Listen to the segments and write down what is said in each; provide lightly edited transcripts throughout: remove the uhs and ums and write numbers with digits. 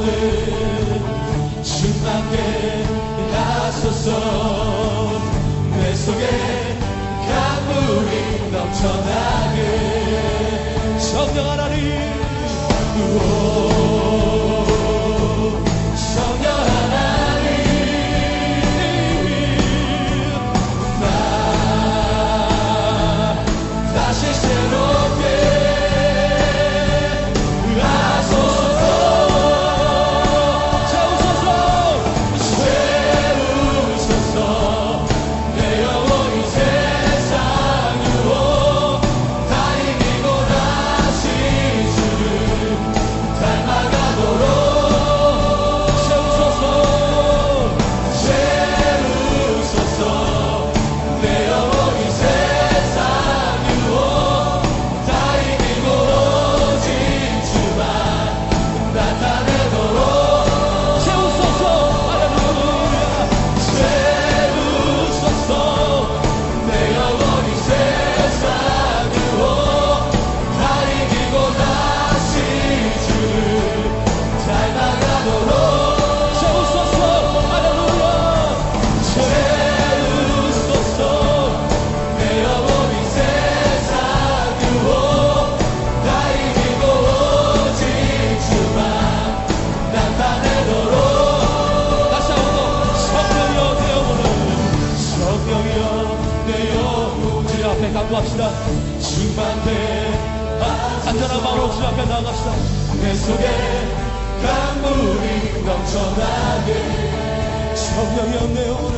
영혼을 충만케 하소서. 내 속에 강물이 넘쳐나게. 성령 하나님, 성령 하나님, 나 다시 새롭게 하소서. 채우소서, 내 영혼이 세상 유혹 다 이기고 다시 주를 닮아가도록. 채우소서, 내 영혼이 세상 유혹 다 이기고 오직 주만 나타내도록. 채우소서, 할렐루야. 채우소서, 내 영혼이 세상 유혹 다 이기고 다시 주를 닮아가도록. 채우소서, 할렐루야. 채우소서, 내 영혼이 세상 유혹 다 이기고 오직 주만 나타내도록. 다시 한번 성령이여 내 영혼을, 성령이여 내 영혼을 주님 앞에 간구합시다. 충만케 간절한 마음으로 주님 앞에 나아갑시다. 내 속에 강물이 넘쳐나게. 성령이여 내 영혼을,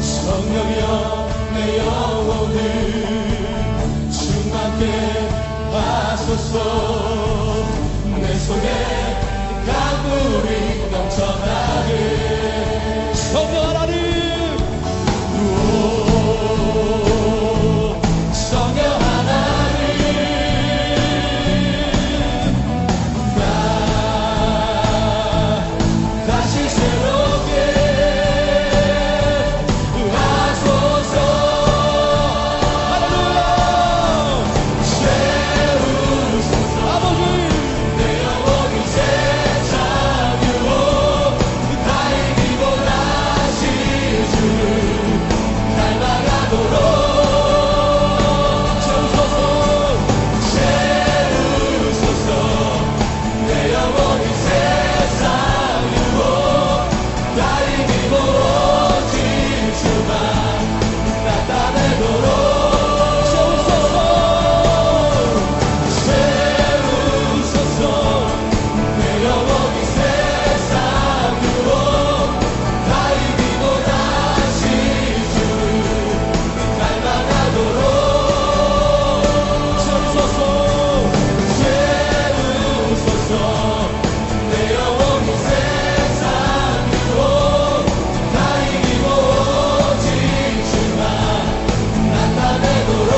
성령이여 내 영혼을 충만케 하소서. 내 속에 강물이 넘쳐나게. 성령 하나님, 성령 하나님, 나 다시 새롭게 하소서. 할렐루야. 채우소서, 아버지. 내 영혼이 세상 유혹 다 이기고 다시 주를 닮아가도록. 채우소서, 내 영혼이 세상 유혹 다 이기고 오직 주만 나타내도록. 채우소서, 내 영혼이 세상 유혹 다 이기고 다시 주를 닮아가도록. 채우소서, 내 영혼이 세상 유혹 다 이기고 오직 주만 나타내도록.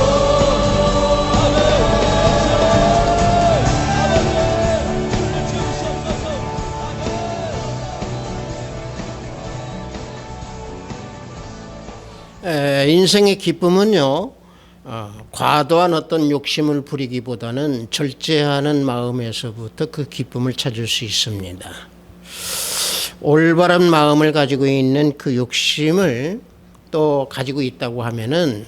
인생의 기쁨은요, 과도한 어떤 욕심을 부리기보다는 절제하는 마음에서부터 그 기쁨을 찾을 수 있습니다. 올바른 마음을 가지고 있는 그 욕심을 또 가지고 있다고 하면은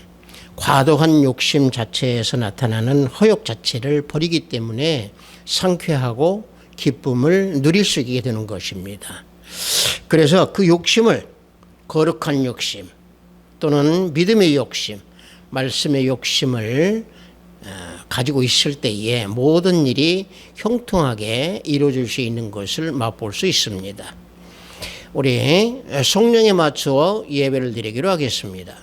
과도한 욕심 자체에서 나타나는 허욕 자체를 버리기 때문에 상쾌하고 기쁨을 누릴 수 있게 되는 것입니다. 그래서 그 욕심을, 거룩한 욕심 또는 믿음의 욕심, 말씀의 욕심을 가지고 있을 때에 모든 일이 형통하게 이루어질 수 있는 것을 맛볼 수 있습니다. 우리 성령에 맞추어 예배를 드리기로 하겠습니다.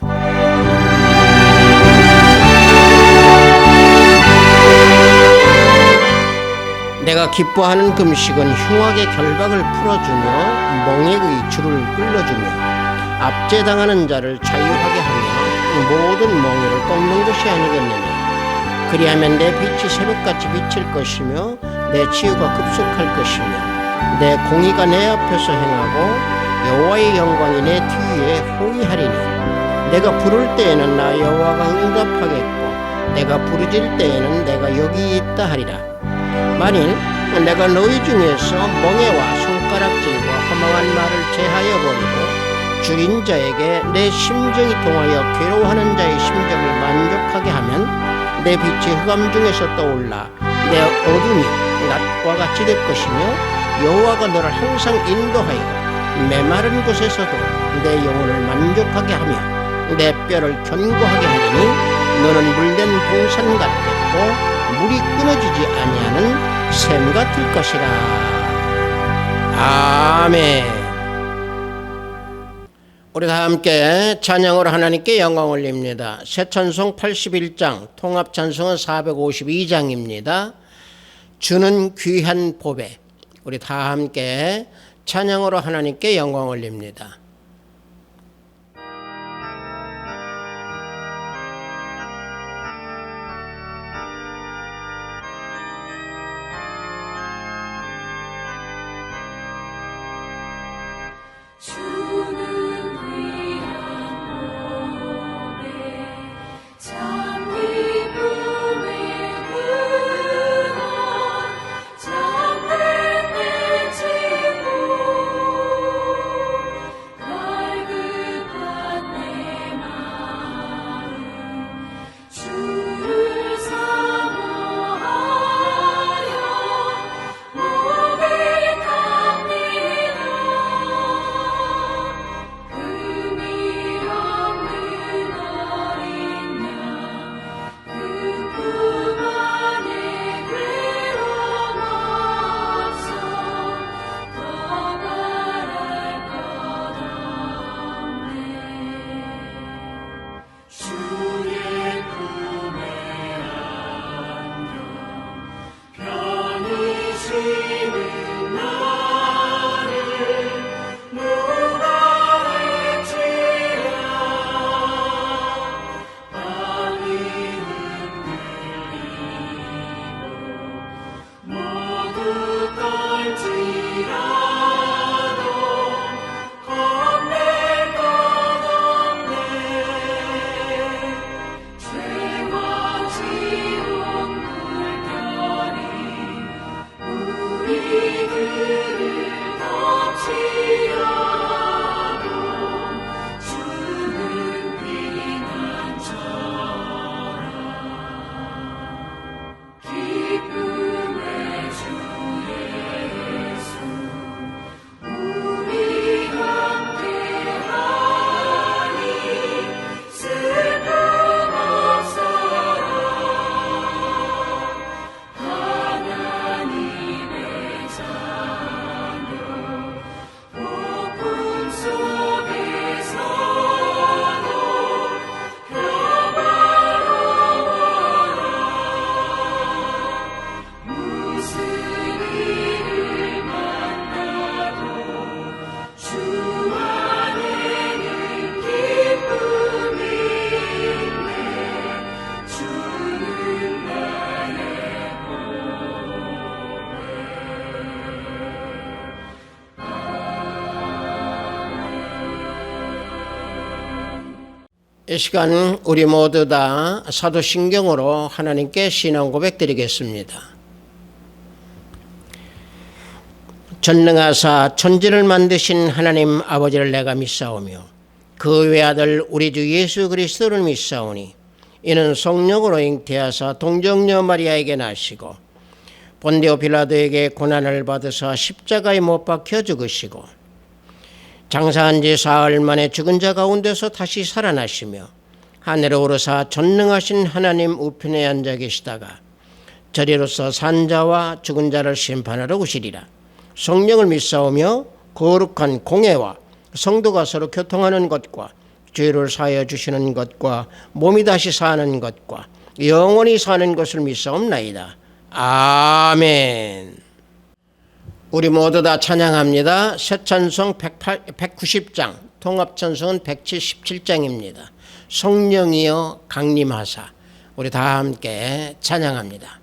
내가 기뻐하는 금식은 흉악의 결박을 풀어주며 멍에의 줄을 끌어주며 압제당하는 자를 자유하게 하며 모든 멍에를 꺾는 것이 아니겠느냐. 그리하면 내 빛이 새벽같이 비칠 것이며 내 치유가 급속할 것이며 내 공의가 내 앞에서 행하고 여호와의 영광이 내 뒤에 호위하리니. 내가 부를 때에는 나 여호와가 응답하겠고 내가 부르짖을 때에는 내가 여기 있다 하리라. 만일 내가 너희 중에서 멍에와 손가락질과 허망한 말을 제하여 버리고 줄인 자에게 내 심정이 통하여 괴로워하는 자의 심정을 만족하게 하면 내 빛이 흑암 중에서 떠올라 내 어둠이 낮과 같이 될 것이며 여호와가 너를 항상 인도하여 메마른 곳에서도 내 영혼을 만족하게 하며 내 뼈를 견고하게 하리니 너는 물된 동산 같겠고 물이 끊어지지 아니하는 샘 같을 것이라. 아멘. 우리 다 함께 찬양으로 하나님께 영광 올립니다. 새 찬송 81장, 통합 찬송은 452장입니다. 주는 귀한 보배. 우리 다 함께 찬양으로 하나님께 영광 올립니다. 이 시간 우리 모두 다 사도신경으로 하나님께 신앙 고백 드리겠습니다. 전능하사 천지를 만드신 하나님 아버지를 내가 믿사오며 그 외아들 우리 주 예수 그리스도를 믿사오니 이는 성령으로 잉태하사 동정녀 마리아에게 나시고 본디오 빌라도에게 고난을 받으사 십자가에 못 박혀 죽으시고 장사한 지 사흘 만에 죽은 자 가운데서 다시 살아나시며 하늘에 오르사 전능하신 하나님 우편에 앉아 계시다가 저리로서 산 자와 죽은 자를 심판하러 오시리라. 성령을 믿사오며 거룩한 공회와 성도가 서로 교통하는 것과 죄를 사하여 주시는 것과 몸이 다시 사는 것과 영원히 사는 것을 믿사옵나이다. 아멘. 우리 모두 다 찬양합니다. 새 찬송 190장, 통합 찬송은 177장입니다. 성령이여 강림하사. 우리 다 함께 찬양합니다.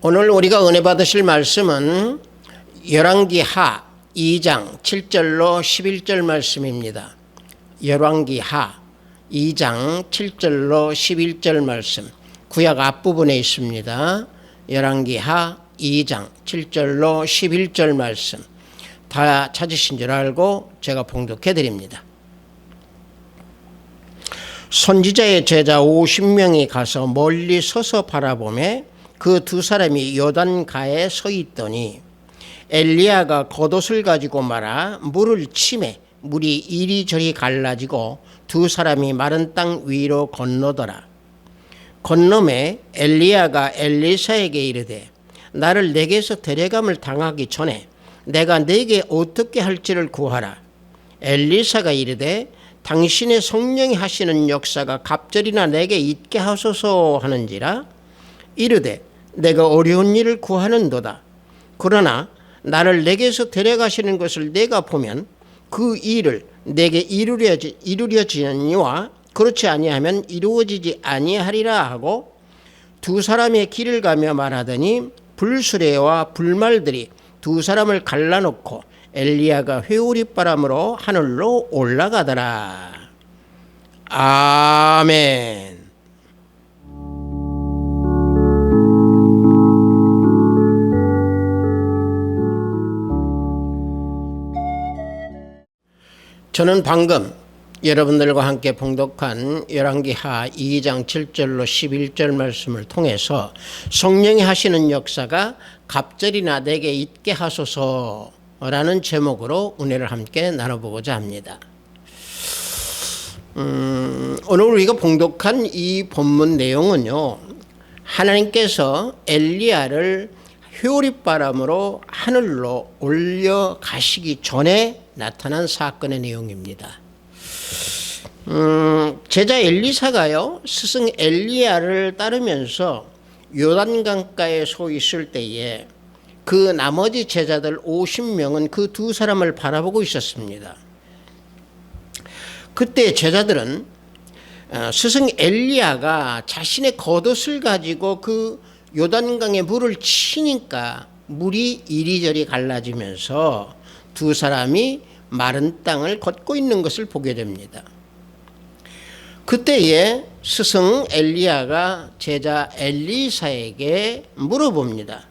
오늘 우리가 은혜 받으실 말씀은 열왕기하 2장 7절로 11절 말씀입니다. 열왕기하 2장 7절로 11절 말씀, 구약 앞부분에 있습니다. 열왕기하 2장 7절로 11절 말씀 다 찾으신 줄 알고 제가 봉독해 드립니다. 선지자의 제자 50명이 가서 멀리 서서 바라보매 그 두 사람이 요단가에 서 있더니 엘리야가 겉옷을 가지고 말아 물을 치매 물이 이리저리 갈라지고 두 사람이 마른 땅 위로 건너더라. 건너매 엘리야가 엘리사에게 이르되 나를 내게서 데려감을 당하기 전에 내가 네게 어떻게 할지를 구하라. 엘리사가 이르되 당신의 성령이 하시는 역사가 갑절이나 내게 있게 하소서 하는지라. 이르되 내가 어려운 일을 구하는도다. 그러나 나를 내게서 데려가시는 것을 내가 보면 그 일을 내게 이루려지니와 그렇지 아니하면 이루어지지 아니하리라 하고 두 사람의 길을 가며 말하더니 불수레와 불말들이 두 사람을 갈라놓고 엘리야가 회오리바람으로 하늘로 올라가더라. 아멘. 저는 방금 여러분들과 함께 봉독한 열왕기하 2장 7절로 11절 말씀을 통해서 성령이 하시는 역사가 갑절이나 내게 있게 하소서라는 제목으로 은혜를 함께 나눠보고자 합니다. 오늘 우리가 봉독한 이 본문 내용은요, 하나님께서 엘리야를 회오리바람으로 하늘로 올려가시기 전에 나타난 사건의 내용입니다. 제자 엘리사가요, 스승 엘리야를 따르면서 요단강가에 서 있을 때에 그 나머지 제자들 50명은 그 두 사람을 바라보고 있었습니다. 그때 제자들은 스승 엘리야가 자신의 겉옷을 가지고 그 요단강에 물을 치니까 물이 이리저리 갈라지면서 두 사람이 마른 땅을 걷고 있는 것을 보게 됩니다. 그때에 스승 엘리야가 제자 엘리사에게 물어봅니다.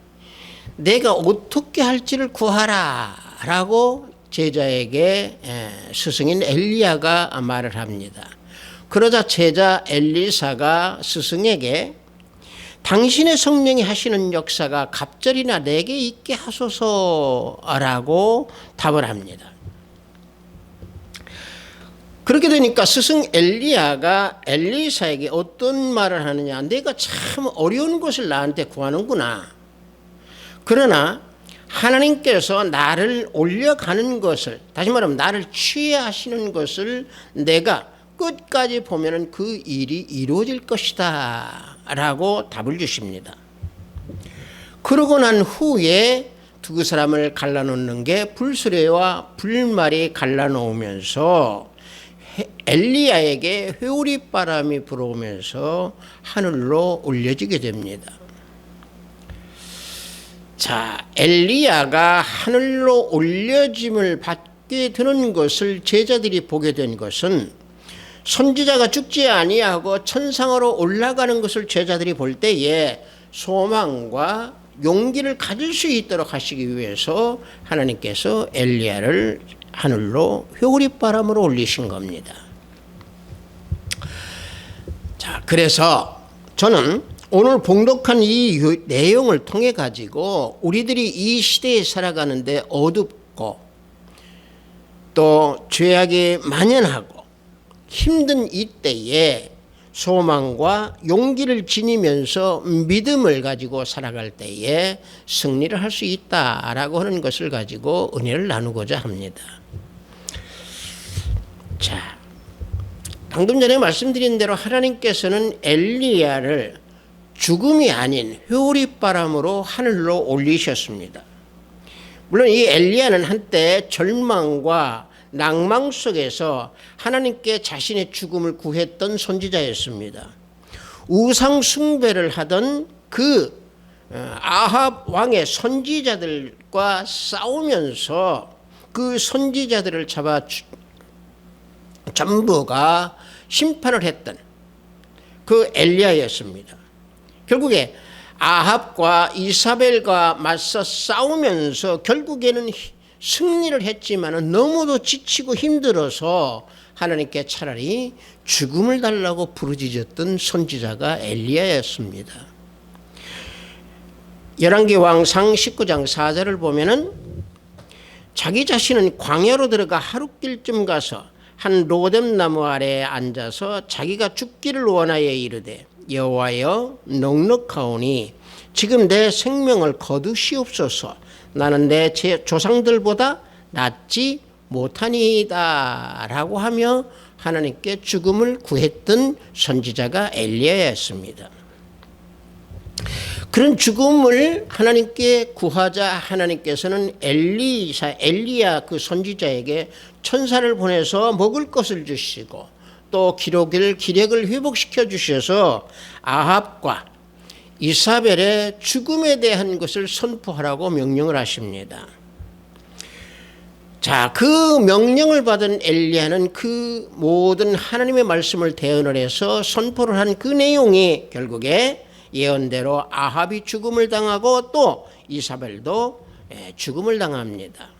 내가 어떻게 할지를 구하라 라고 제자에게 스승인 엘리야가 말을 합니다. 그러자 제자 엘리사가 스승에게 당신의 성령이 하시는 역사가 갑절이나 내게 있게 하소서라고 답을 합니다. 그렇게 되니까 스승 엘리야가 엘리사에게 어떤 말을 하느냐. 내가 참 어려운 것을 나한테 구하는구나. 그러나 하나님께서 나를 올려가는 것을, 다시 말하면 나를 취하시는 것을 내가 끝까지 보면은 그 일이 이루어질 것이다 라고 답을 주십니다. 그러고 난 후에 두 사람을 갈라놓는 게 불수레와 불말이 갈라놓으면서 엘리야에게 회오리바람이 불어오면서 하늘로 올려지게 됩니다. 자, 엘리야가 하늘로 올려짐을 받게 되는 것을 제자들이 보게 된 것은 선지자가 죽지 아니하고 천상으로 올라가는 것을 제자들이 볼 때에 소망과 용기를 가질 수 있도록 하시기 위해서 하나님께서 엘리야를 하늘로 회오리바람으로 올리신 겁니다. 자, 그래서 저는 오늘 봉독한 이 내용을 통해 가지고 우리들이 이 시대에 살아가는데 어둡고 또 죄악이 만연하고 힘든 이때에 소망과 용기를 지니면서 믿음을 가지고 살아갈 때에 승리를 할 수 있다라고 하는 것을 가지고 은혜를 나누고자 합니다. 자, 방금 전에 말씀드린 대로 하나님께서는 엘리야를 죽음이 아닌 회오리바람으로 하늘로 올리셨습니다. 물론 이 엘리야는 한때 절망과 낭망 속에서 하나님께 자신의 죽음을 구했던 선지자였습니다. 우상 숭배를 하던 그 아합 왕의 선지자들과 싸우면서 그 선지자들을 잡아 전부가 심판을 했던 그 엘리야였습니다. 결국에 아합과 이사벨과 맞서 싸우면서 결국에는 승리를 했지만 너무도 지치고 힘들어서 하나님께 차라리 죽음을 달라고 부르짖었던 선지자가 엘리야였습니다. 열왕기왕상 19장 4절을 보면은 자기 자신은 광야로 들어가 하룻길쯤 가서 한 로뎀 나무 아래에 앉아서 자기가 죽기를 원하여 이르되 여호와여 넉넉하오니 지금 내 생명을 거두시옵소서. 나는 내 조상들보다 낫지 못하니이다 라고 하며 하나님께 죽음을 구했던 선지자가 엘리야였습니다. 그런 죽음을 하나님께 구하자 하나님께서는 엘리야 그 선지자에게 천사를 보내서 먹을 것을 주시고 또 기력을 회복시켜 주셔서 아합과 이사벨의 죽음에 대한 것을 선포하라고 명령을 하십니다. 자, 그 명령을 받은 엘리야는 그 모든 하나님의 말씀을 대언을 해서 선포를 한 그 내용이 결국에 예언대로 아합이 죽음을 당하고 또 이사벨도 죽음을 당합니다.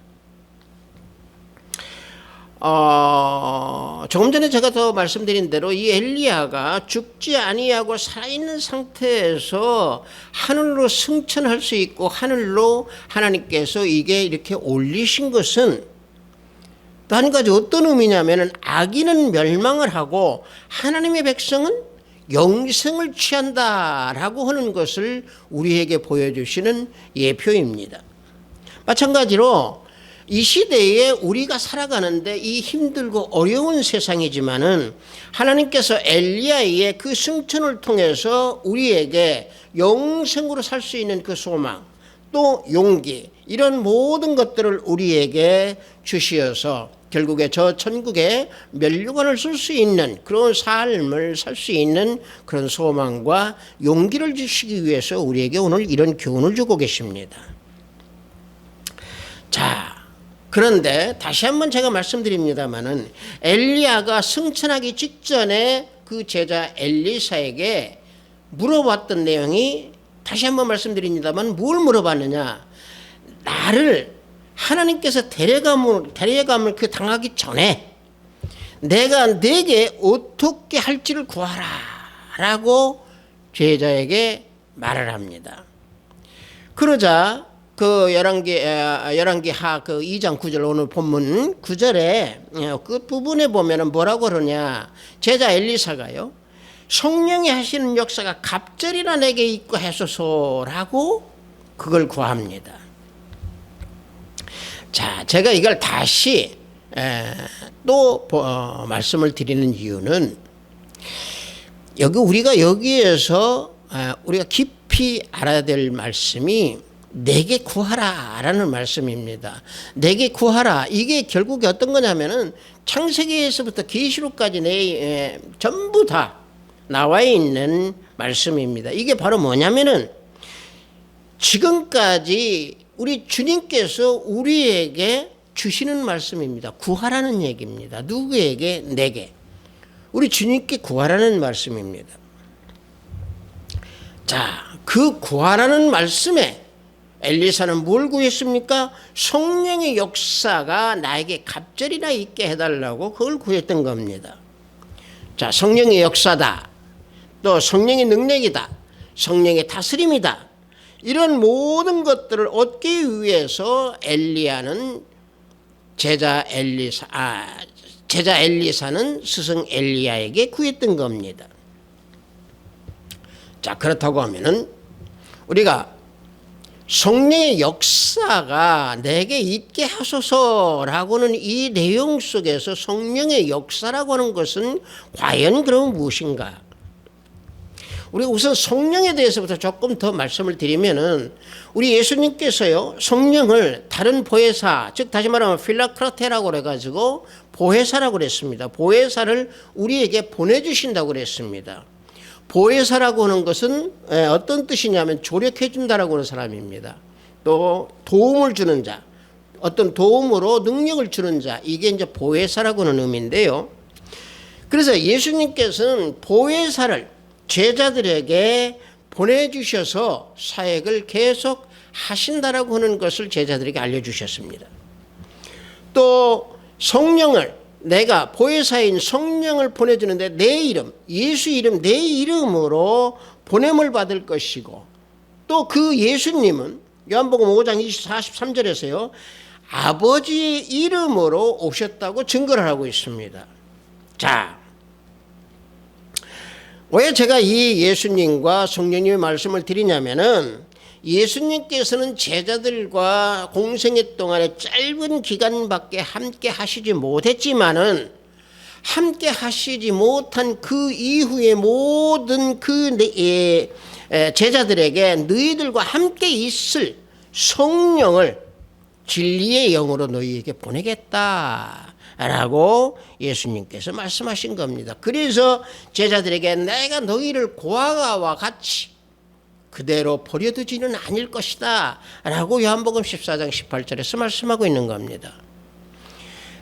조금 전에 제가 더 말씀드린 대로 이 엘리야가 죽지 아니하고 살아있는 상태에서 하늘로 승천할 수 있고 하늘로 하나님께서 이게 이렇게 올리신 것은 또 한 가지 어떤 의미냐면은 악인은 멸망을 하고 하나님의 백성은 영생을 취한다라고 하는 것을 우리에게 보여주시는 예표입니다. 마찬가지로 이 시대에 우리가 살아가는데 이 힘들고 어려운 세상이지만은 하나님께서 엘리야의 그 승천을 통해서 우리에게 영생으로 살 수 있는 그 소망 또 용기 이런 모든 것들을 우리에게 주시어서 결국에 저 천국에 면류관을 쓸 수 있는 그런 삶을 살 수 있는 그런 소망과 용기를 주시기 위해서 우리에게 오늘 이런 교훈을 주고 계십니다. 자, 그런데 다시 한번 제가 말씀드립니다마는 엘리야가 승천하기 직전에 그 제자 엘리사에게 물어봤던 내용이 다시 한번 말씀드립니다만 뭘 물어봤느냐? 나를 하나님께서 데려감을 그 당하기 전에 내가 내게 어떻게 할지를 구하라 라고 제자에게 말을 합니다. 그러자 그 열왕기하 그 2장 9절 오늘 본문 9절에 그 부분에 보면은 뭐라고 그러냐? 제자 엘리사가요. 성령이 하시는 역사가 갑절이나 내게 있고 하소서라고 그걸 구합니다. 자, 제가 이걸 다시 또 말씀을 드리는 이유는 우리가 여기에서 우리가 깊이 알아야 될 말씀이 내게 구하라 라는 말씀입니다. 내게 구하라. 이게 결국에 어떤 거냐면은 창세기에서부터 계시록까지 전부 다 나와 있는 말씀입니다. 이게 바로 뭐냐면은 지금까지 우리 주님께서 우리에게 주시는 말씀입니다. 구하라는 얘기입니다. 누구에게? 내게. 우리 주님께 구하라는 말씀입니다. 자, 그 구하라는 말씀에 엘리사는 뭘 구했습니까? 성령의 역사가 나에게 갑절이나 있게 해달라고 그걸 구했던 겁니다. 자, 성령의 역사다. 또 성령의 능력이다. 성령의 다스림이다. 이런 모든 것들을 얻기 위해서 엘리야는 제자 엘리사는 스승 엘리야에게 구했던 겁니다. 자, 그렇다고 하면은 우리가 성령의 역사가 내게 있게 하소서라고는 이 내용 속에서 성령의 역사라고 하는 것은 과연 그럼 무엇인가? 우리 우선 성령에 대해서부터 조금 더 말씀을 드리면은 우리 예수님께서요 성령을 다른 보혜사 즉 다시 말하면 필라크라테라고 그래가지고 보혜사라고 그랬습니다. 보혜사를 우리에게 보내주신다고 그랬습니다. 보혜사라고 하는 것은 어떤 뜻이냐면 조력해 준다라고 하는 사람입니다. 또 도움을 주는 자, 어떤 도움으로 능력을 주는 자, 이게 이제 보혜사라고 하는 의미인데요. 그래서 예수님께서는 보혜사를 제자들에게 보내주셔서 사역을 계속 하신다라고 하는 것을 제자들에게 알려주셨습니다. 또 성령을, 내가 보혜사인 성령을 보내주는데 내 이름, 예수 이름, 내 이름으로 보냄을 받을 것이고, 또 그 예수님은 요한복음 5장 43절에서요 아버지의 이름으로 오셨다고 증거를 하고 있습니다. 자, 왜 제가 이 예수님과 성령님의 말씀을 드리냐면은, 예수님께서는 제자들과 공생애 동안에 짧은 기간밖에 함께 하시지 못했지만은, 함께 하시지 못한 그 이후에 모든 그 제자들에게 너희들과 함께 있을 성령을 진리의 영으로 너희에게 보내겠다 라고 예수님께서 말씀하신 겁니다. 그래서 제자들에게 내가 너희를 고아와 같이 그대로 버려두지는 아닐 것이다 라고 요한복음 14장 18절에서 말씀하고 있는 겁니다.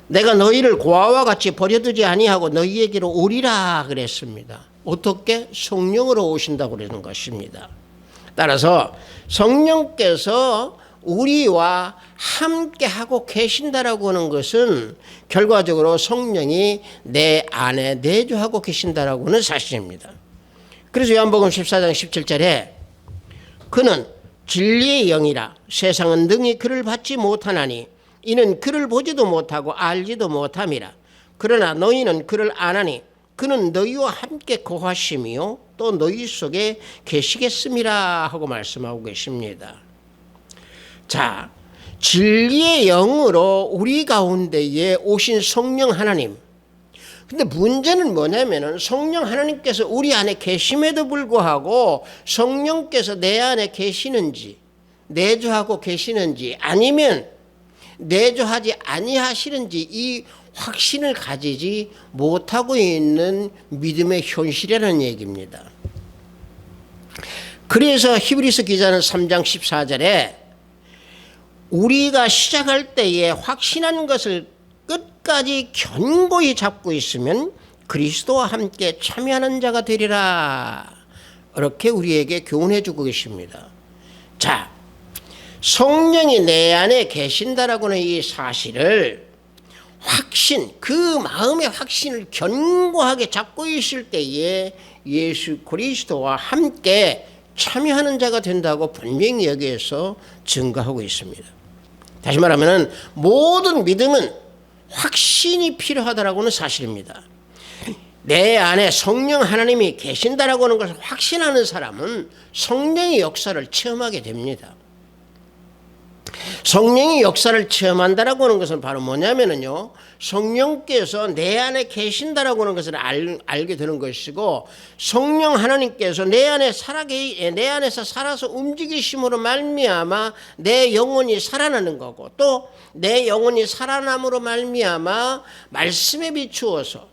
내가 너희를 고아와 같이 버려두지 아니하고 너희에게로 오리라 그랬습니다. 어떻게? 성령으로 오신다고 그러는 것입니다. 따라서 성령께서 우리와 함께 하고 계신다라고 하는 것은 결과적으로 성령이 내 안에 내주하고 계신다라고 하는 사실입니다. 그래서 요한복음 14장 17절에 그는 진리의 영이라 세상은 능히 그를 받지 못하나니 이는 그를 보지도 못하고 알지도 못함이라. 그러나 너희는 그를 아나니 그는 너희와 함께 거하심이요 또 너희 속에 계시겠음이라 하고 말씀하고 계십니다. 자, 진리의 영으로 우리 가운데에 오신 성령 하나님. 근데 문제는 뭐냐면은 성령 하나님께서 우리 안에 계심에도 불구하고 성령께서 내 안에 계시는지, 내주하고 계시는지, 아니면 내주하지 아니하시는지 이 확신을 가지지 못하고 있는 믿음의 현실이라는 얘기입니다. 그래서 히브리서 기자는 3장 14절에 우리가 시작할 때에 확신한 것을 끝까지 견고히 잡고 있으면 그리스도와 함께 참여하는 자가 되리라. 이렇게 우리에게 교훈해 주고 계십니다. 자, 성령이 내 안에 계신다라고 하는 이 사실을 확신, 그 마음의 확신을 견고하게 잡고 있을 때에 예수 그리스도와 함께 참여하는 자가 된다고 분명히 여기에서 증거하고 있습니다. 다시 말하면 모든 믿음은 확신이 필요하다라고 하는 사실입니다. 내 안에 성령 하나님이 계신다라고 하는 것을 확신하는 사람은 성령의 역사를 체험하게 됩니다. 성령의 역사를 체험한다라고 하는 것은 바로 뭐냐면요, 성령께서 내 안에 계신다라고 하는 것을 알게 되는 것이고, 성령 하나님께서 내 안에서 살아서 움직이심으로 말미암아 내 영혼이 살아나는 거고, 또 내 영혼이 살아남으로 말미암아 말씀에 비추어서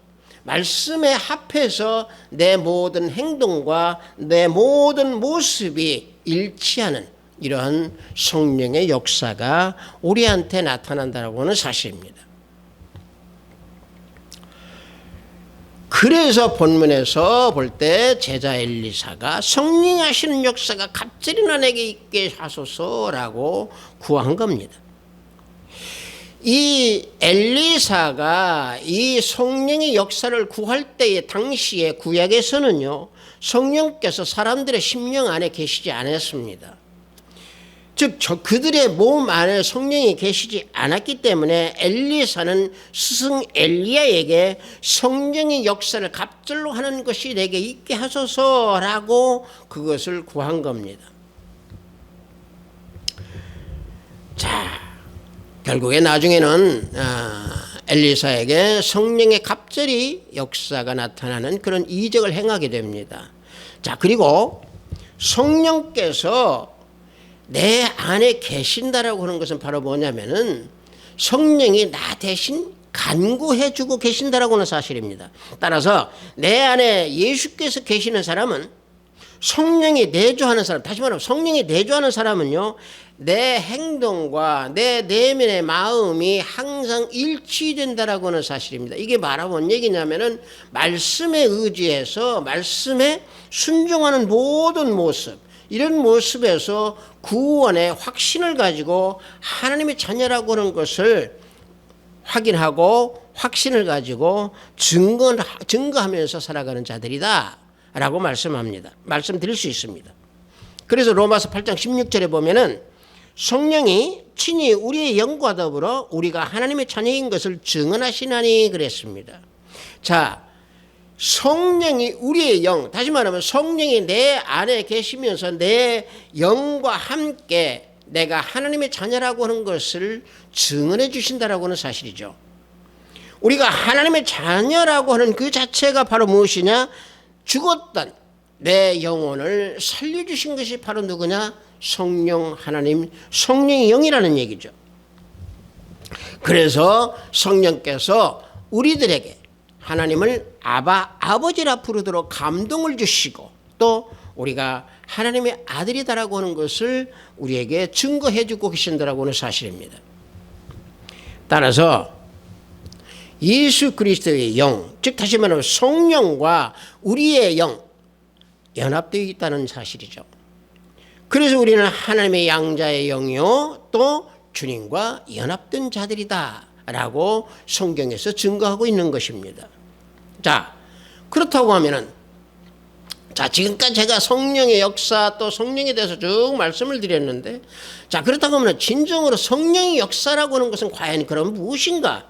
말씀에 합해서 내 모든 행동과 내 모든 모습이 일치하는 이러한 성령의 역사가 우리한테 나타난다고 하는 사실입니다. 그래서 본문에서 볼 때 제자 엘리사가 성령이 하시는 역사가 갑자기 내게 있게 하소서라고 구한 겁니다. 이 엘리사가 이 성령의 역사를 구할 때에 당시에 구약에서는요, 성령께서 사람들의 심령 안에 계시지 않았습니다. 즉 그들의 몸 안에 성령이 계시지 않았기 때문에 엘리사는 스승 엘리야에게 성령의 역사를 갑절로 하는 것이 내게 있게 하소서라고 그것을 구한 겁니다. 자, 결국에 나중에는 엘리사에게 성령의 갑절이 역사가 나타나는 그런 이적을 행하게 됩니다. 자, 그리고 성령께서 내 안에 계신다라고 하는 것은 바로 뭐냐면은 성령이 나 대신 간구해 주고 계신다라고는 사실입니다. 따라서 내 안에 예수께서 계시는 사람은 성령이 내주하는 사람, 다시 말하면 성령이 내주하는 사람은요, 내 행동과 내 내면의 마음이 항상 일치된다라고 하는 사실입니다. 이게 말하면 뭔 얘기냐면은 말씀에 의지해서 말씀에 순종하는 모든 모습, 이런 모습에서 구원의 확신을 가지고 하나님의 자녀라고 하는 것을 확인하고 확신을 가지고 증거하면서 살아가는 자들이다 라고 말씀드릴 수 있습니다. 그래서 로마서 8장 16절에 보면은 성령이 친히 우리의 영과 더불어 우리가 하나님의 자녀인 것을 증언하시나니 그랬습니다. 자, 성령이 우리의 영, 다시 말하면 성령이 내 안에 계시면서 내 영과 함께 내가 하나님의 자녀라고 하는 것을 증언해 주신다라고 하는 사실이죠. 우리가 하나님의 자녀라고 하는 그 자체가 바로 무엇이냐? 죽었던 내 영혼을 살려주신 것이 바로 누구냐? 성령 하나님, 성령의 영이라는 얘기죠. 그래서 성령께서 우리들에게 하나님을 아버지라 부르도록 감동을 주시고 또 우리가 하나님의 아들이다라고 하는 것을 우리에게 증거해 주고 계신다라고 하는 사실입니다. 따라서 예수 그리스도의 영, 즉 다시 말하면 성령과 우리의 영 연합되어 있다는 사실이죠. 그래서 우리는 하나님의 양자의 영이요 또 주님과 연합된 자들이다 라고 성경에서 증거하고 있는 것입니다. 자, 그렇다고 하면은 자, 지금까지 제가 성령의 역사 또 성령에 대해서 쭉 말씀을 드렸는데, 자, 그렇다고 하면 진정으로 성령의 역사라고 하는 것은 과연 그럼 무엇인가?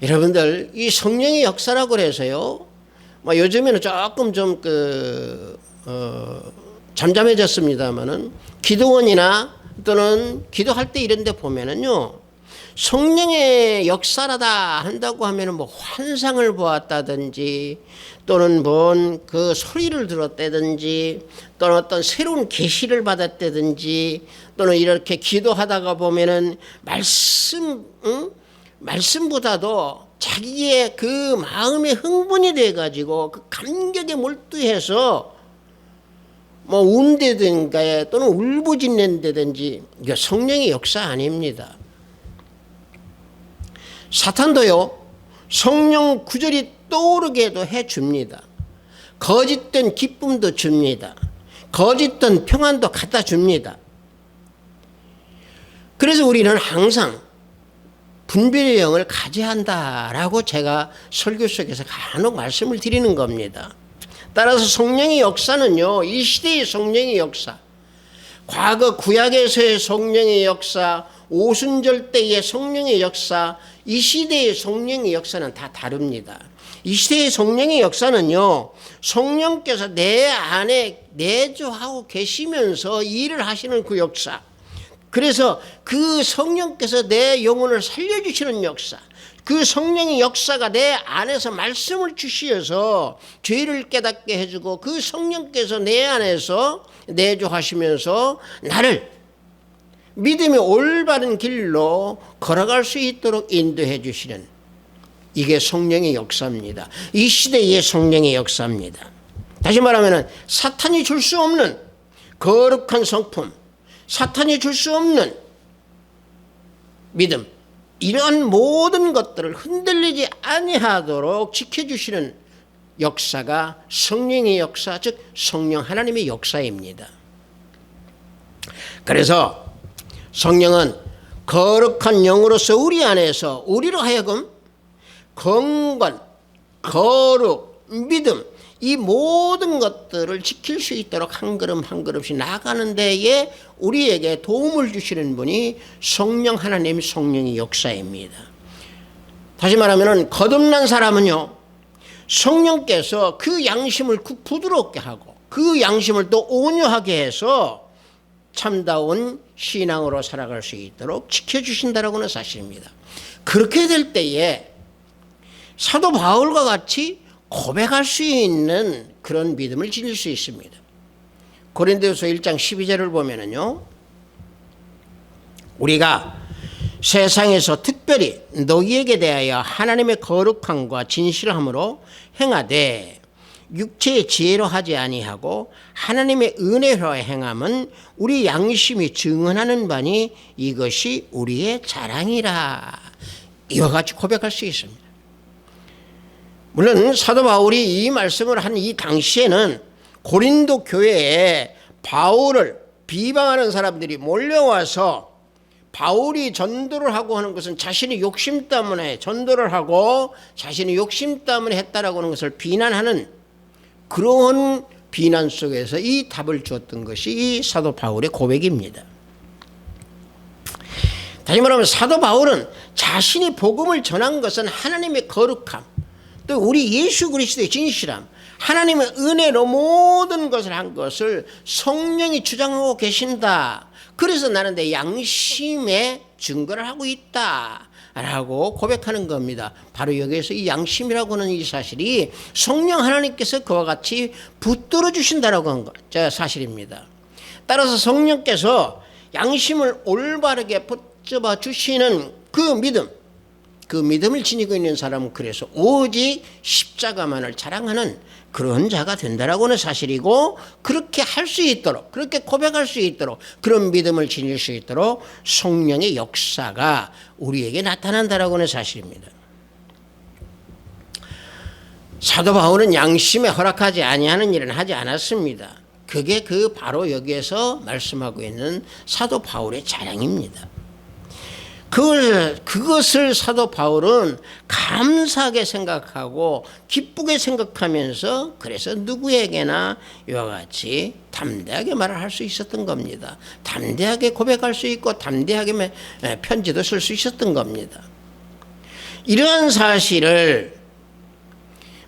여러분들, 이 성령의 역사라고 해서요, 뭐 요즘에는 조금 좀 잠잠해졌습니다만은 기도원이나 또는 기도할 때 이런 데 보면은요, 성령의 역사라다 한다고 하면은 뭐 환상을 보았다든지 또는 뭔 그 소리를 들었다든지 또는 어떤 새로운 계시를 받았다든지 또는 이렇게 기도하다가 보면은 말씀보다도 자기의 그 마음의 흥분이 돼 가지고 그 감격에 몰두해서 뭐 운다든가 또는 울부짖는다든지, 이게 성령의 역사 아닙니다. 사탄도요, 성령 구절이 떠오르게도 해줍니다. 거짓된 기쁨도 줍니다. 거짓된 평안도 갖다 줍니다. 그래서 우리는 항상 분별의 영을 가져야 한다라고 제가 설교 속에서 간혹 말씀을 드리는 겁니다. 따라서 성령의 역사는요, 이 시대의 성령의 역사, 과거 구약에서의 성령의 역사, 오순절 때의 성령의 역사, 이 시대의 성령의 역사는 다 다릅니다. 이 시대의 성령의 역사는요, 성령께서 내 안에 내주하고 계시면서 일을 하시는 그 역사, 그래서 그 성령께서 내 영혼을 살려주시는 역사, 그 성령의 역사가 내 안에서 말씀을 주시어서 죄를 깨닫게 해주고 그 성령께서 내 안에서 내주하시면서 나를 믿음의 올바른 길로 걸어갈 수 있도록 인도해 주시는, 이게 성령의 역사입니다. 이 시대의 성령의 역사입니다. 다시 말하면 사탄이 줄 수 없는 거룩한 성품, 사탄이 줄 수 없는 믿음, 이러한 모든 것들을 흔들리지 아니하도록 지켜주시는 역사가 성령의 역사, 즉 성령 하나님의 역사입니다. 그래서 성령은 거룩한 영으로서 우리 안에서 우리로 하여금 경건, 거룩, 믿음, 이 모든 것들을 지킬 수 있도록 한 걸음 한 걸음씩 나가는 데에 우리에게 도움을 주시는 분이 성령 하나님, 성령의 역사입니다. 다시 말하면 거듭난 사람은요, 성령께서 그 양심을 부드럽게 하고 그 양심을 또 온유하게 해서 참다운 신앙으로 살아갈 수 있도록 지켜주신다라고는 사실입니다. 그렇게 될 때에 사도 바울과 같이 고백할 수 있는 그런 믿음을 지닐 수 있습니다. 고린도후서 1장 12절을 보면은요, 우리가 세상에서 특히 특별히 너희에게 대하여 하나님의 거룩함과 진실함으로 행하되 육체의 지혜로 하지 아니하고 하나님의 은혜로 행함은 우리 양심이 증언하는 바니 이것이 우리의 자랑이라. 이와 같이 고백할 수 있습니다. 물론 사도 바울이 이 말씀을 한 이 당시에는 고린도 교회에 바울을 비방하는 사람들이 몰려와서 바울이 전도를 하고 하는 것은 자신의 욕심 때문에 전도를 하고 자신의 욕심 때문에 했다라고 하는 것을 비난하는 그런 비난 속에서 이 답을 주었던 것이 이 사도 바울의 고백입니다. 다시 말하면 사도 바울은 자신이 복음을 전한 것은 하나님의 거룩함, 또 우리 예수 그리스도의 진실함, 하나님의 은혜로 모든 것을 한 것을 성령이 주장하고 계신다. 그래서 나는 내 양심에 증거를 하고 있다 라고 고백하는 겁니다. 바로 여기에서 이 양심이라고 하는 이 사실이 성령 하나님께서 그와 같이 붙들어 주신다라고 한 사실입니다. 따라서 성령께서 양심을 올바르게 붙잡아 주시는 그 믿음을 지니고 있는 사람은 그래서 오직 십자가만을 자랑하는 그런 자가 된다라고 하는 사실이고, 그렇게 할 수 있도록, 그렇게 고백할 수 있도록, 그런 믿음을 지닐 수 있도록 성령의 역사가 우리에게 나타난다라고 하는 사실입니다. 사도 바울은 양심에 허락하지 아니하는 일은 하지 않았습니다. 그게 바로 여기에서 말씀하고 있는 사도 바울의 자랑입니다. 그것을 사도 바울은 감사하게 생각하고 기쁘게 생각하면서 그래서 누구에게나 이와 같이 담대하게 말을 할 수 있었던 겁니다. 담대하게 고백할 수 있고 담대하게 편지도 쓸 수 있었던 겁니다. 이러한 사실을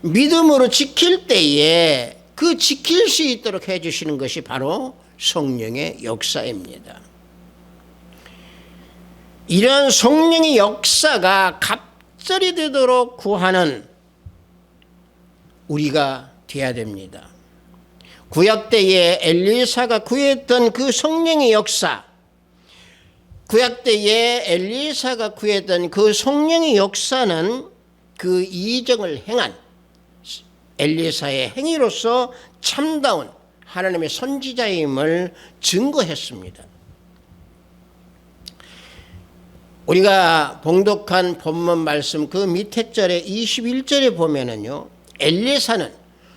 믿음으로 지킬 때에 그 지킬 수 있도록 해주시는 것이 바로 성령의 역사입니다. 이러한 성령의 역사가 갑절이 되도록 구하는 우리가 되어야 됩니다. 구약 때에 엘리사가 구했던 그 성령의 역사, 구약 때에 엘리사가 구했던 그 성령의 역사는 그 이적을 행한 엘리사의 행위로서 참다운 하나님의 선지자임을 증거했습니다. 우리가 봉독한 본문 말씀 그 밑에 절에 21절에 보면은요, 엘리사는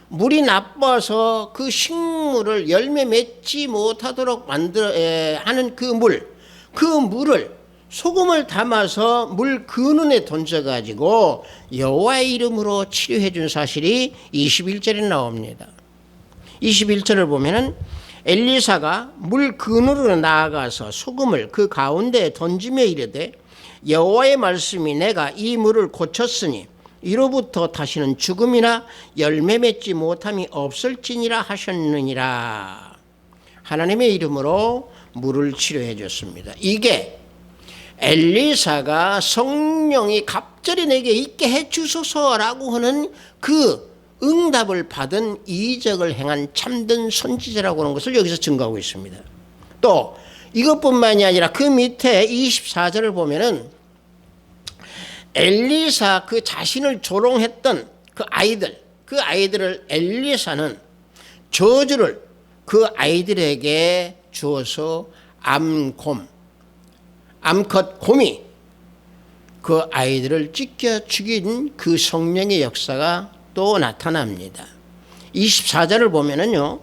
물이 나빠서 그 식물을 열매 맺지 못하도록 하는 그 물을 소금을 담아서 물 근원에 던져가지고 여호와의 이름으로 치료해 준 사실이 21절에 나옵니다. 21절을 보면은 엘리사가 물 근원으로 나아가서 소금을 그 가운데에 던지며 이르되 여호와의 말씀이 내가 이 물을 고쳤으니 이로부터 다시는 죽음이나 열매 맺지 못함이 없을지니라 하셨느니라. 하나님의 이름으로 물을 치료해 줬습니다. 이게 엘리사가 성령이 갑절이 내게 있게 해 주소서라고 하는 그 응답을 받은 이적을 행한 참된 선지자라고 하는 것을 여기서 증거하고 있습니다. 또 이것뿐만이 아니라 그 밑에 24절을 보면은 엘리사 그 자신을 조롱했던 그 아이들을 엘리사는 저주를 그 아이들에게 주어서 암컷 곰이 그 아이들을 찢겨 죽인 그 성령의 역사가 또 나타납니다. 24절을 보면은요,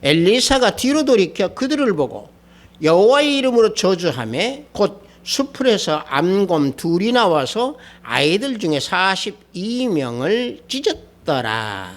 엘리사가 뒤로 돌이켜 그들을 보고 여호와의 이름으로 저주하매 곧 수풀에서 암곰 둘이 나와서 아이들 중에 42명을 찢었더라.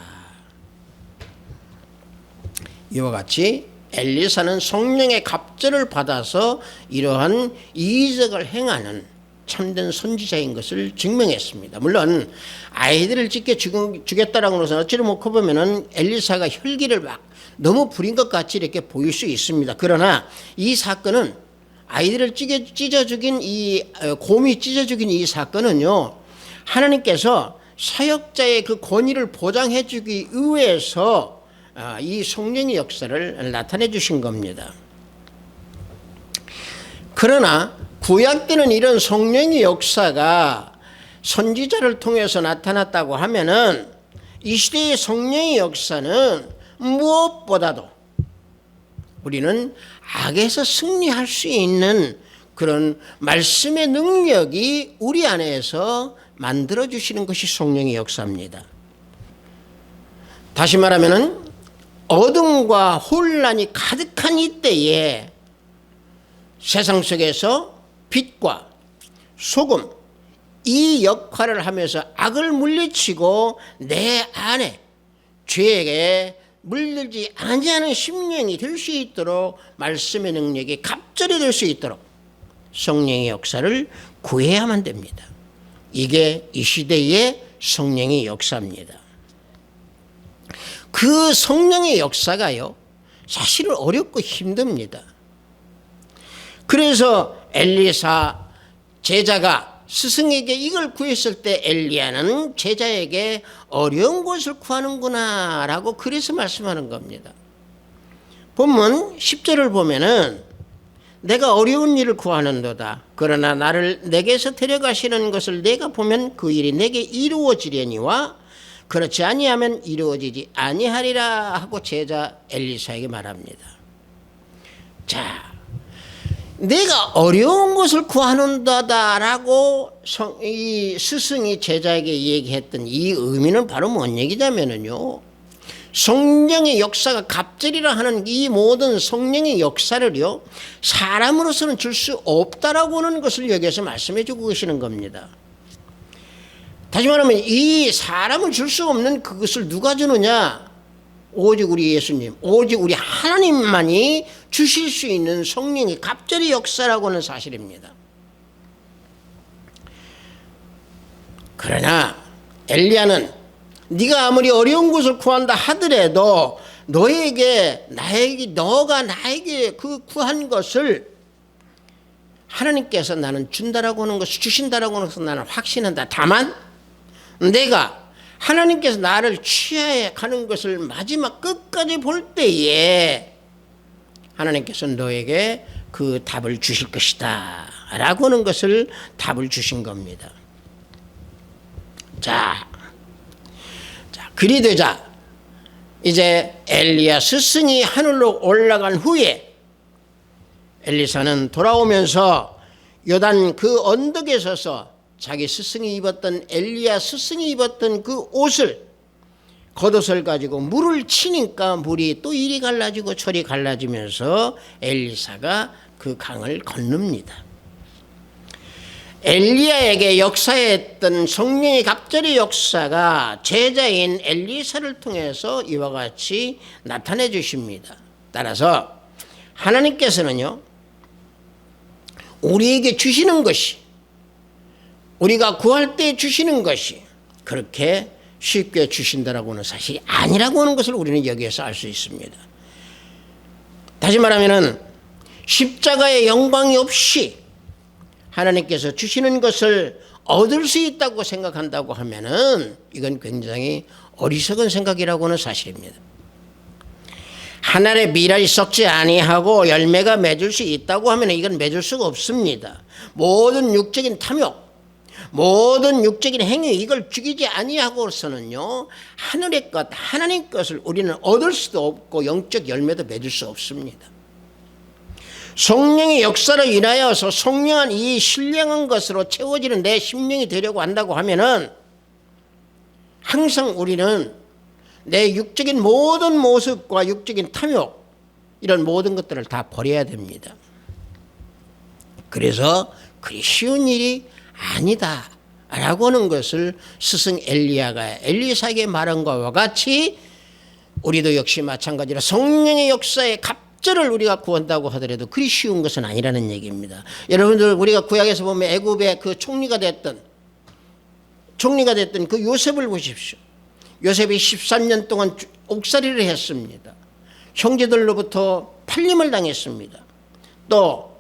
이와 같이 엘리사는 성령의 갑절을 받아서 이러한 이적을 행하는 참된 선지자인 것을 증명했습니다. 물론 아이들을 찢겨 죽였다라고 해서 어찌를 놓고 보면은 엘리사가 혈기를 막 너무 부린 것 같이 이렇게 보일 수 있습니다. 그러나 이 사건은 아이들을 찢어 죽인 곰이 찢어 죽인 이 사건은요, 하나님께서 사역자의 그 권위를 보장해 주기 위해서 이 성령의 역사를 나타내 주신 겁니다. 그러나 구약 때는 이런 성령의 역사가 선지자를 통해서 나타났다고 하면은 이 시대의 성령의 역사는 무엇보다도 우리는 악에서 승리할 수 있는 그런 말씀의 능력이 우리 안에서 만들어주시는 것이 성령의 역사입니다. 다시 말하면 어둠과 혼란이 가득한 이때에 세상 속에서 빛과 소금 이 역할을 하면서 악을 물리치고 내 안에 죄에게 물들지 아니하는 심령이 될 수 있도록 말씀의 능력이 갑절이 될 수 있도록 성령의 역사를 구해야만 됩니다. 이게 이 시대의 성령의 역사입니다. 그 성령의 역사가요, 사실은 어렵고 힘듭니다. 그래서 엘리사 제자가 스승에게 이걸 구했을 때 엘리야는 제자에게 어려운 것을 구하는구나 라고 그래서 말씀하는 겁니다. 본문 10절을 보면은 내가 어려운 일을 구하는도다. 그러나 나를 내게서 데려가시는 것을 내가 보면 그 일이 내게 이루어지려니와 그렇지 아니하면 이루어지지 아니하리라 하고 제자 엘리사에게 말합니다. 자, 내가 어려운 것을 구하는다라고 이 스승이 제자에게 얘기했던 이 의미는 바로 뭔 얘기냐면요, 성령의 역사가 갑절이라 하는 이 모든 성령의 역사를요 사람으로서는 줄 수 없다라고 하는 것을 여기에서 말씀해 주고 계시는 겁니다. 다시 말하면 이 사람은 줄 수 없는 그것을 누가 주느냐? 오직 우리 예수님, 오직 우리 하나님만이 주실 수 있는 성령의 갑절의 역사라고 하는 사실입니다. 그러나 엘리야는 네가 아무리 어려운 것을 구한다 하더라도 너가 나에게 그 구한 것을 하나님께서 나는 준다라고 하는 것을 주신다라고 하는 것을 나는 확신한다. 다만 내가 하나님께서 나를 취하에 가는 것을 마지막 끝까지 볼 때에 하나님께서 너에게 그 답을 주실 것이다 라고 하는 것을 답을 주신 겁니다. 자, 그리 되자 이제 엘리야 스승이 하늘로 올라간 후에 엘리사는 돌아오면서 요단 그 언덕에 서서 자기 스승이 입었던 엘리야 스승이 입었던 그 옷을 겉옷을 가지고 물을 치니까 물이 또 이리 갈라지고 저리 갈라지면서 엘리사가 그 강을 건넙니다. 엘리야에게 역사했던 성령의 갑절의 역사가 제자인 엘리사를 통해서 이와 같이 나타내 주십니다. 따라서 하나님께서는요 우리에게 주시는 것이, 우리가 구할 때 주시는 것이 그렇게 쉽게 주신다라고 하는 사실이 아니라고 하는 것을 우리는 여기에서 알 수 있습니다. 다시 말하면 십자가의 영광이 없이 하나님께서 주시는 것을 얻을 수 있다고 생각한다고 하면은 이건 굉장히 어리석은 생각이라고 하는 사실입니다. 하늘의 밀알이 썩지 아니하고 열매가 맺을 수 있다고 하면 이건 맺을 수가 없습니다. 모든 육적인 탐욕, 모든 육적인 행위, 이걸 죽이지 아니하고서는요 하늘의 것, 하나님 것을 우리는 얻을 수도 없고 영적 열매도 맺을 수 없습니다. 성령의 역사로 인하여서 성령한 이 신령한 것으로 채워지는 내 심령이 되려고 한다고 하면은 항상 우리는 내 육적인 모든 모습과 육적인 탐욕, 이런 모든 것들을 다 버려야 됩니다. 그래서 그리 쉬운 일이 아니다 라고 하는 것을 스승 엘리야가 엘리사에게 말한 것과 같이 우리도 역시 마찬가지로 성령의 역사에 갑절을 우리가 구한다고 하더라도 그리 쉬운 것은 아니라는 얘기입니다. 여러분들 우리가 구약에서 보면 애굽의 그 총리가 됐던 그 요셉을 보십시오. 요셉이 13년 동안 옥살이를 했습니다. 형제들로부터 팔림을 당했습니다. 또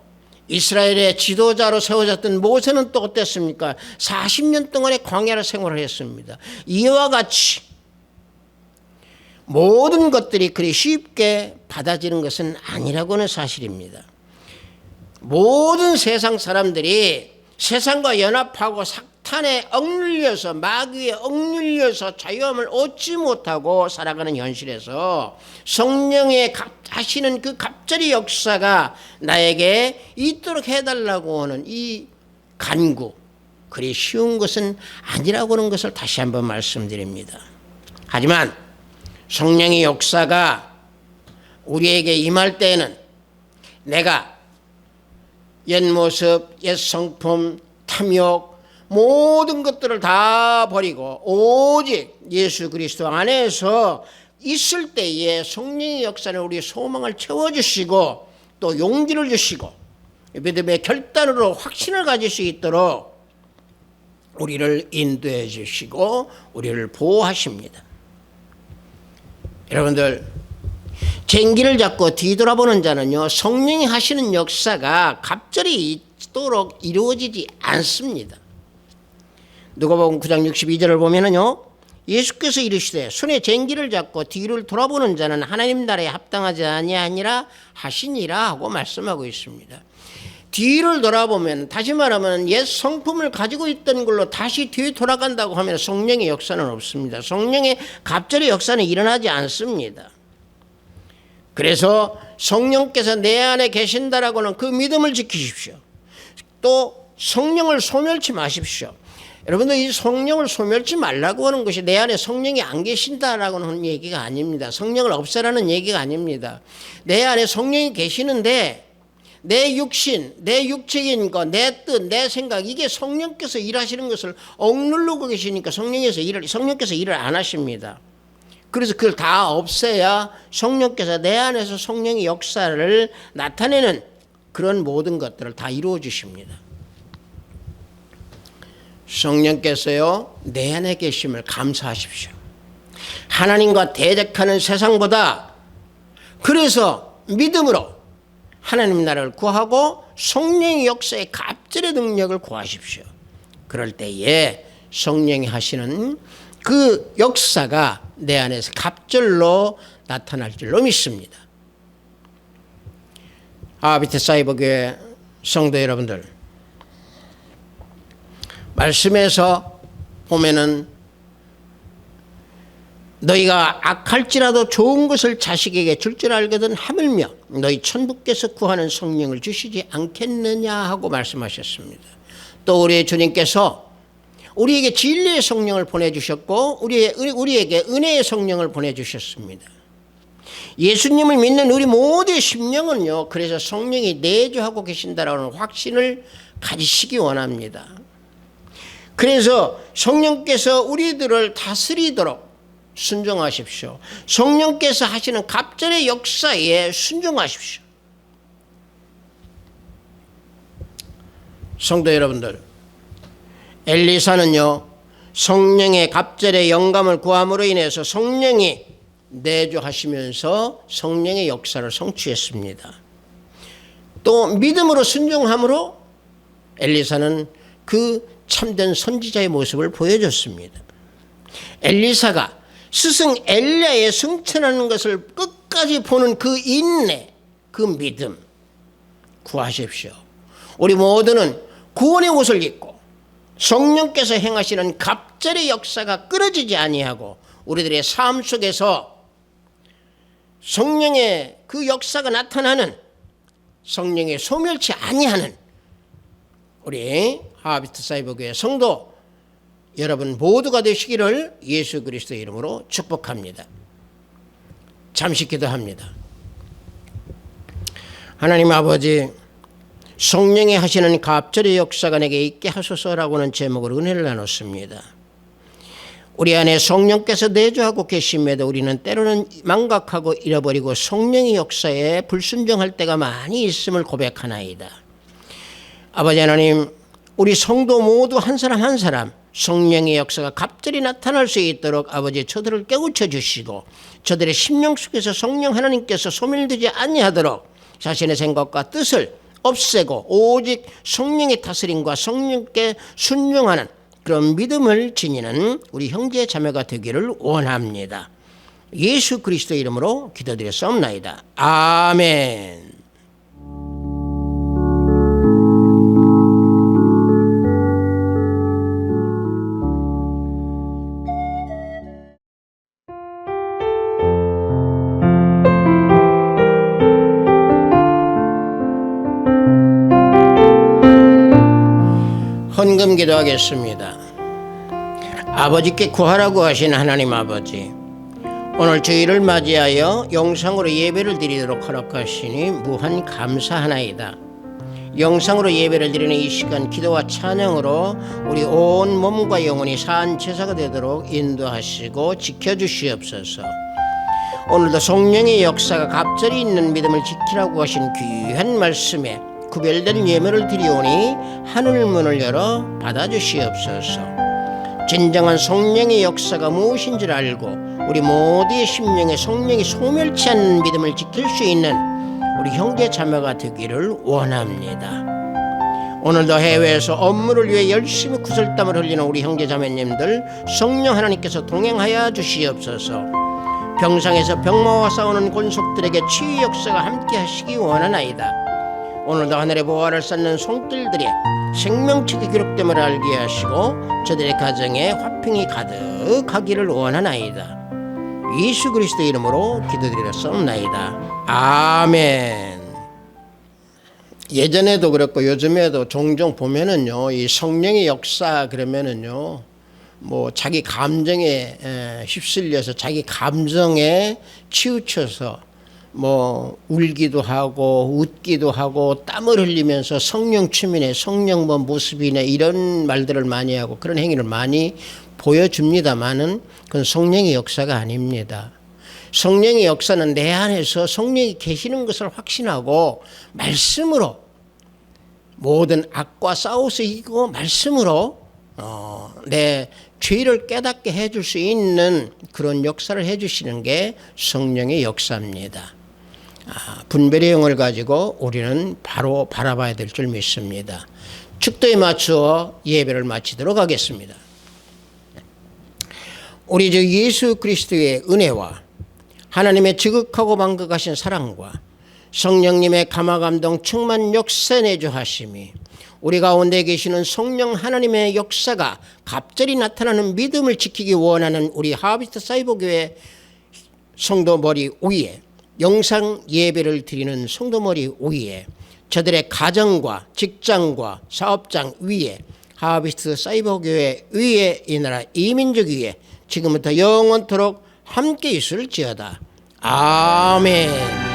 이스라엘의 지도자로 세워졌던 모세는 또 어땠습니까? 40년 동안의 광야를 생활을 했습니다. 이와 같이 모든 것들이 그리 쉽게 받아지는 것은 아니라고 하는 사실입니다. 모든 세상 사람들이 세상과 연합하고 사탄에 억눌려서 마귀에 억눌려서 자유함을 얻지 못하고 살아가는 현실에서 성령의 하시는 그 갑절의 역사가 나에게 있도록 해달라고 하는 이 간구, 그리 쉬운 것은 아니라고 하는 것을 다시 한번 말씀드립니다. 하지만 성령의 역사가 우리에게 임할 때에는 내가 옛 모습, 옛 성품, 탐욕 모든 것들을 다 버리고 오직 예수 그리스도 안에서 있을 때에 성령의 역사는 우리의 소망을 채워주시고 또 용기를 주시고 믿음의 결단으로 확신을 가질 수 있도록 우리를 인도해 주시고 우리를 보호하십니다. 여러분들, 쟁기를 잡고 뒤돌아보는 자는요, 성령이 하시는 역사가 갑절이 있도록 이루어지지 않습니다. 누가복음 9장 62절을 보면은요, 예수께서 이르시되 손에 쟁기를 잡고 뒤를 돌아보는 자는 하나님 나라에 합당하지 아니하니라 하시니라 하고 말씀하고 있습니다. 뒤를 돌아보면, 다시 말하면 옛 성품을 가지고 있던 걸로 다시 뒤에 돌아간다고 하면 성령의 역사는 없습니다. 성령의 갑절의 역사는 일어나지 않습니다. 그래서 성령께서 내 안에 계신다라고는 그 믿음을 지키십시오. 또 성령을 소멸치 마십시오. 여러분들, 이 성령을 소멸치 말라고 하는 것이 내 안에 성령이 안 계신다라고 하는 얘기가 아닙니다. 성령을 없애라는 얘기가 아닙니다. 내 안에 성령이 계시는데 내 육신, 내 육적인 것, 내 뜻, 내 생각, 이게 성령께서 일하시는 것을 억누르고 계시니까 성령께서 일을 안 하십니다. 그래서 그걸 다 없애야 성령께서 내 안에서 성령의 역사를 나타내는 그런 모든 것들을 다 이루어 주십니다. 성령께서요, 내 안에 계심을 감사하십시오. 하나님과 대적하는 세상보다, 그래서 믿음으로 하나님 나라를 구하고 성령의 역사의 갑절의 능력을 구하십시오. 그럴 때에 성령이 하시는 그 역사가 내 안에서 갑절로 나타날 줄로 믿습니다. 베테사이버 교회 성도 여러분들, 말씀에서 보면은 너희가 악할지라도 좋은 것을 자식에게 줄 줄 알거든 하물며 너희 천부께서 구하는 성령을 주시지 않겠느냐 하고 말씀하셨습니다. 또 우리의 주님께서 우리에게 진리의 성령을 보내주셨고 우리에게 은혜의 성령을 보내주셨습니다. 예수님을 믿는 우리 모두의 심령은요, 그래서 성령이 내주하고 계신다라는 확신을 가지시기 원합니다. 그래서 성령께서 우리들을 다스리도록 순종하십시오. 성령께서 하시는 갑절의 역사에 순종하십시오. 성도 여러분들, 엘리사는요, 성령의 갑절의 영감을 구함으로 인해서 성령이 내주하시면서 성령의 역사를 성취했습니다. 또 믿음으로 순종함으로 엘리사는 그 참된 선지자의 모습을 보여줬습니다. 엘리사가 스승 엘리야의 승천하는 것을 끝까지 보는 그 인내, 그 믿음 구하십시오. 우리 모두는 구원의 옷을 입고 성령께서 행하시는 갑절의 역사가 끊어지지 아니하고 우리들의 삶 속에서 성령의 그 역사가 나타나는, 성령의 소멸치 아니하는 우리 베테사이버 교회 성도 여러분 모두가 되시기를 예수 그리스도의 이름으로 축복합니다. 잠시 기도합니다. 하나님 아버지, 성령이 하시는 갑절의 역사가 내게 있게 하소서라고는 제목으로 은혜를 나눴습니다. 우리 안에 성령께서 내주하고 계심에도 우리는 때로는 망각하고 잃어버리고 성령의 역사에 불순종할 때가 많이 있음을 고백하나이다. 아버지 하나님, 우리 성도 모두 한 사람 한 사람 성령의 역사가 갑절히 나타날 수 있도록 아버지 저들을 깨우쳐 주시고 저들의 심령 속에서 성령 하나님께서 소멸되지 아니하도록 자신의 생각과 뜻을 없애고 오직 성령의 다스림과 성령께 순종하는 그런 믿음을 지니는 우리 형제 자매가 되기를 원합니다. 예수 그리스도의 이름으로 기도드렸사옵나이다. 아멘. 헌금 기도하겠습니다. 아버지께 구하라고 하신 하나님 아버지, 오늘 주일을 맞이하여 영상으로 예배를 드리도록 허락하시니 무한 감사하나이다. 영상으로 예배를 드리는 이 시간 기도와 찬양으로 우리 온 몸과 영혼이 산 제사가 되도록 인도하시고 지켜주시옵소서. 오늘도 성령의 역사가 갑절이 있는 믿음을 지키라고 하신 귀한 말씀에 구별된 예물을 드리오니 하늘 문을 열어 받아주시옵소서. 진정한 성령의 역사가 무엇인지를 알고 우리 모두의 심령에 성령이 소멸치 않는 믿음을 지킬 수 있는 우리 형제 자매가 되기를 원합니다. 오늘도 해외에서 업무를 위해 열심히 구슬땀을 흘리는 우리 형제 자매님들 성령 하나님께서 동행하여 주시옵소서. 병상에서 병마와 싸우는 권속들에게 치유 역사가 함께 하시기 원하나이다. 오늘도 하늘의 보화를 쌓는 손길들이 생명책에 기록됨을 알게 하시고 저들의 가정에 화평이 가득하기를 원하나이다. 예수 그리스도 이름으로 기도드렸사옵나이다. 아멘. 예전에도 그렇고 요즘에도 종종 보면은요, 이 성령의 역사 그러면은요, 뭐 자기 감정에 휩쓸려서 자기 감정에 치우쳐서 뭐 울기도 하고 웃기도 하고 땀을 흘리면서 성령 추민의 성령 뭐 모습이네 이런 말들을 많이 하고 그런 행위를 많이 보여줍니다만은 그건 성령의 역사가 아닙니다. 성령의 역사는 내 안에서 성령이 계시는 것을 확신하고 말씀으로 모든 악과 싸워서 이기고 말씀으로 내 죄를 깨닫게 해줄 수 있는 그런 역사를 해주시는 게 성령의 역사입니다. 분별의 영을 가지고 우리는 바로 바라봐야 될 줄 믿습니다. 축도에 맞추어 예배를 마치도록 하겠습니다. 우리 주 예수 그리스도의 은혜와 하나님의 지극하고 만극하신 사랑과 성령님의 감화감동 충만 역사 내주하심이 우리 가운데 계시는 성령 하나님의 역사가 갑절이 나타나는 믿음을 지키기 원하는 우리 하비스트 사이버교회 성도 머리 위에 영상 예배를 드리는 성도 머리 위에 저들의 가정과 직장과 사업장 위에 하비스트 사이버교회 위에 이 나라 이민족 위에 지금부터 영원토록 함께 있을지어다. 아멘.